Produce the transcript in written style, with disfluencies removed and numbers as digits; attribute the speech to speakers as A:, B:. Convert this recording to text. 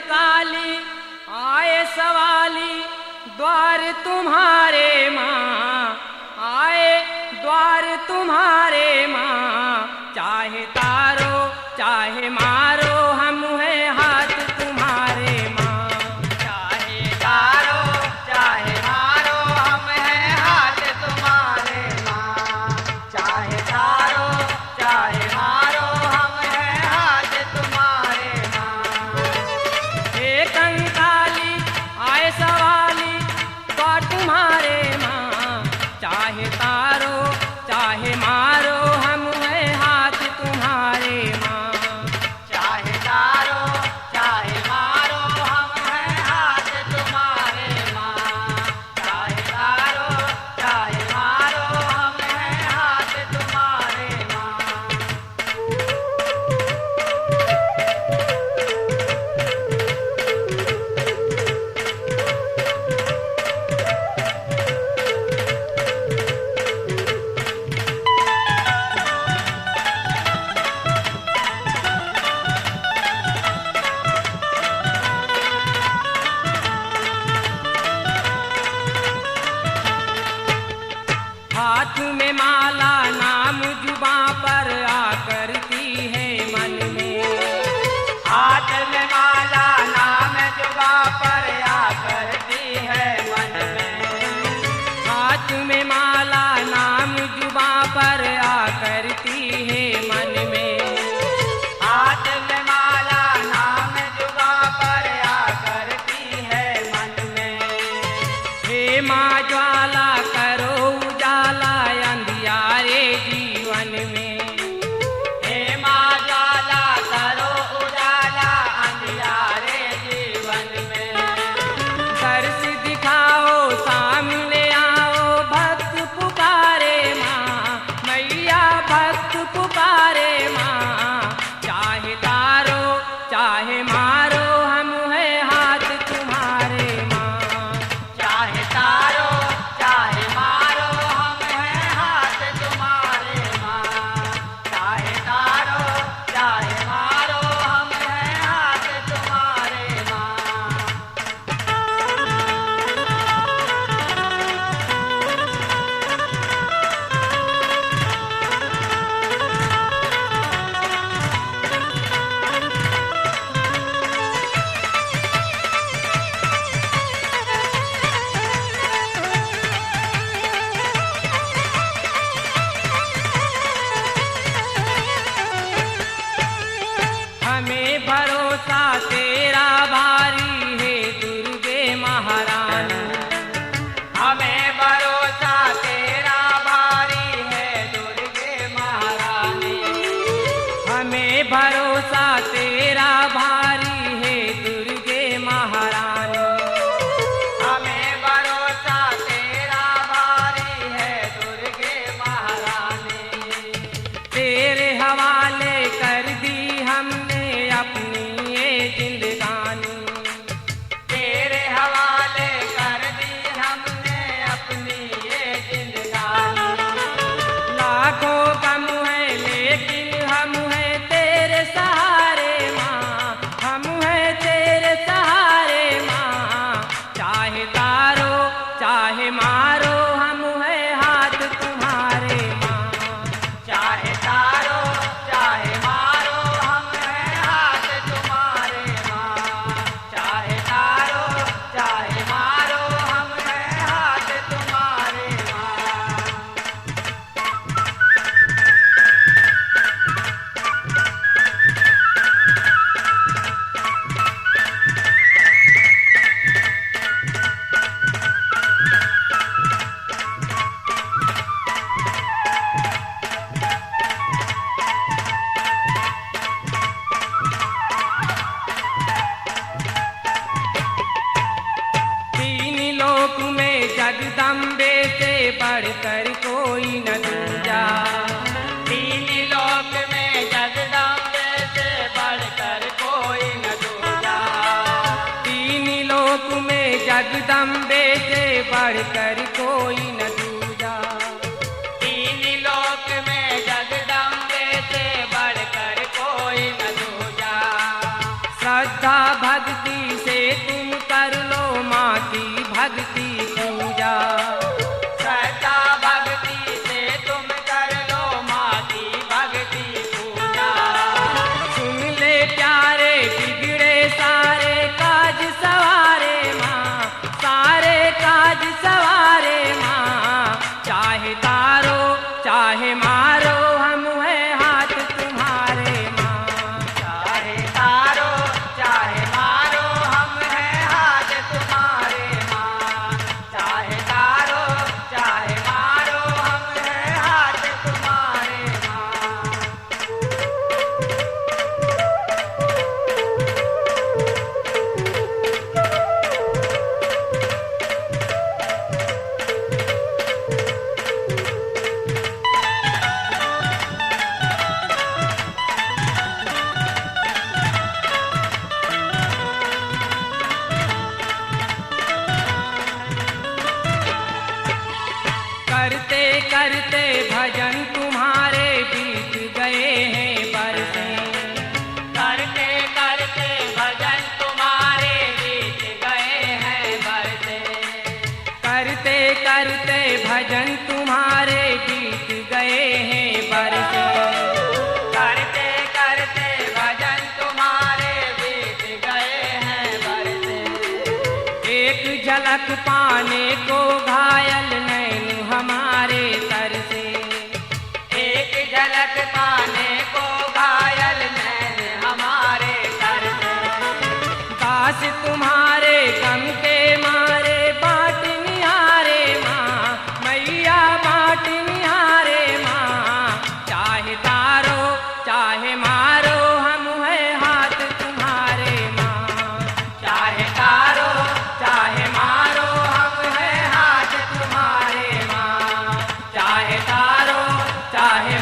A: कंकाली आए सवाली द्वार तुम्हारे माँ, आए द्वार तुम्हारे माँ। चाहे तारो चाहे मारो हम है हाथ तुम्हारे माँ।
B: चाहे तारो चाहे मारो हम हैं हाथ तुम्हारे माँ। चाहे तारो चाहे मारो हम हैं हाथ तुम्हारे माँ।
A: हे कंकाली आए सवाली द्वार तुम्हारे माँ। चाहे तारो चाहे मारो हम है हाथ तुम्हारे माँ।
B: चाहे तारो चाहे मारो हम हैं हाथ तुम्हारे माँ। चाहे तारो चाहे मारो हम हैं हाथ तुम्हारे माँ।
A: हाथ में माला नाम जुबां पर आकरती है मन में।
B: हाथ में माला नाम जुबां पर आकरती है मन में।
A: हाथ में माला नाम जुबां पर आकरती है मन में।
B: हाथ में माला नाम जुबां पर आकरती है मन में।
A: हे माँ ज्वाला करो उजाला अंधियारे जीवन में।
B: हे माँ ज्वाला करो उजाला अंधियारे जीवन में।
A: दर्श दिखाओ सामने आओ भक्त पुकारे माँ। मैया भक्त पुकारे माँ। चाहे तारो चाहे मारो हम है हाथ तुम्हारे माँ।
B: चाहे तारो चाहे मारो हम हैं हाथ तुम्हारे माँ। चाहे तारो चाहे मारो हम हैं हाथ तुम्हारे माँ।
A: हमें भरोसा तेरा भारी है दुर्गे महारानी।
B: हमें भरोसा तेरा भारी है दुर्गे महारानी।
A: हमें भरोसा तेरा भारी है दुर्गे महारानी।
B: हमें भरोसा तेरा भारी है दुर्गे महारानी।
A: तेरे हवाले कर दी हमने अपनी ये जिंदगानी।
B: तेरे हवाले कर दी हमने अपनी ये जिंदगानी।
A: लाखों गम है लेकिन हम है तेरे सहारे माँ। हम है तेरे सहारे माँ। चाहे तारो चाहे मारो हम है हाथ तुम्हारे माँ।
B: चाहे तारो चाहे मारो हम हैं हाथ तुम्हारे माँ। चाहे तारो चाहे मारो हम हैं हाथ तुम्हारे माँ।
A: तीन लोक में जगदम्बे से बढ़कर कोई न दूजा।
B: तीन लोक में जगदम्बे से बढ़कर कोई न दूजा।
A: तीन लोक में जगदम्बे से बढ़कर कोई न दूजा।
B: तीन लोक में जगदम्बे से बढ़कर कोई न दूजा।
A: श्रद्धा भक्ति से तुम कर लो माँ की भक्ति पूजा।
B: सच्चा भक्ति से तुम कर लो माँ की भक्ति पूजा।
A: सुन ले प्यारे बिगड़े सारे काज सवारे माँ, सारे काज सवारे माँ। चाहे तारो चाहे मारो हम है हाथ तुम्हारे माँ।
B: चाहे तारो चाहे मारो हम हैं हाथ तुम्हारे माँ। चाहे तारो चाहे मारो हम हैं हाथ तुम्हारे माँ।
A: करते करते भजन तुम्हारे बीत गए हैं बरसे।
B: करते करते भजन तुम्हारे बीत गए हैं बरसे।
A: करते करते भजन तुम्हारे बीत गए हैं बरसे।
B: करते करते भजन तुम्हारे बीत गए हैं बरसे।
A: एक झलक पाने को घायल नैन हमारे तरसे।
B: एक झलक पाने को घायल नैन हमारे तरसे।
A: दास तुम्हारे गम के मारे बाट निहारे माँ, मैया बाट निहारे माँ। चाहे तारो चाहे मारो हम है हाथ तुम्हारे माँ।
B: चाहे तारो चाहे मारो हम हैं हाथ तुम्हारे माँ।
A: चाहे तारो चाहे